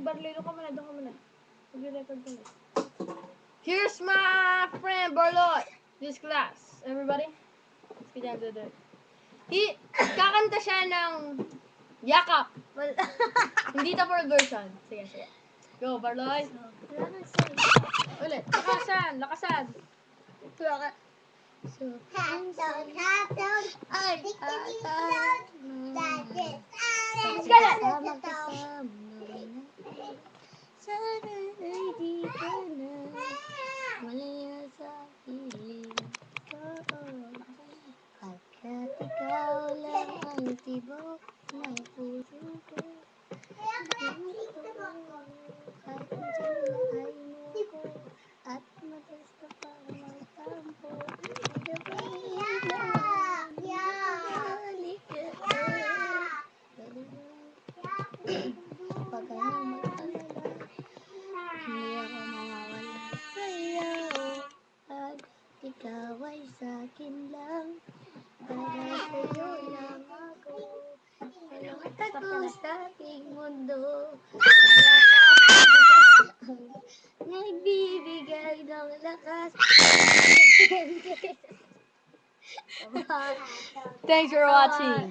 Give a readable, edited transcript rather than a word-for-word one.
Barley, doon ka muna. Mag-record ka na. Here's my friend, Barloy. This class. Everybody? Kakanta siya ng yakap. Hindi ito for version. Sige. Go, Barloy. Ulit. Lakasan. So, ay, sana ay di ka na malaya sa piling ko. Pagkat ikaw lang ang tibok ng puso ko. Kahit nandiyan na ay mo ko at madalas ka pa magtampo. Pag ano mag-alala, hindi ako mawawala sa'yo. At ikaw ay sa'kin lang, para sa'yo lang ako. Walang tago sa aking mundo. Nagbibigay ng lakas. Thanks for watching.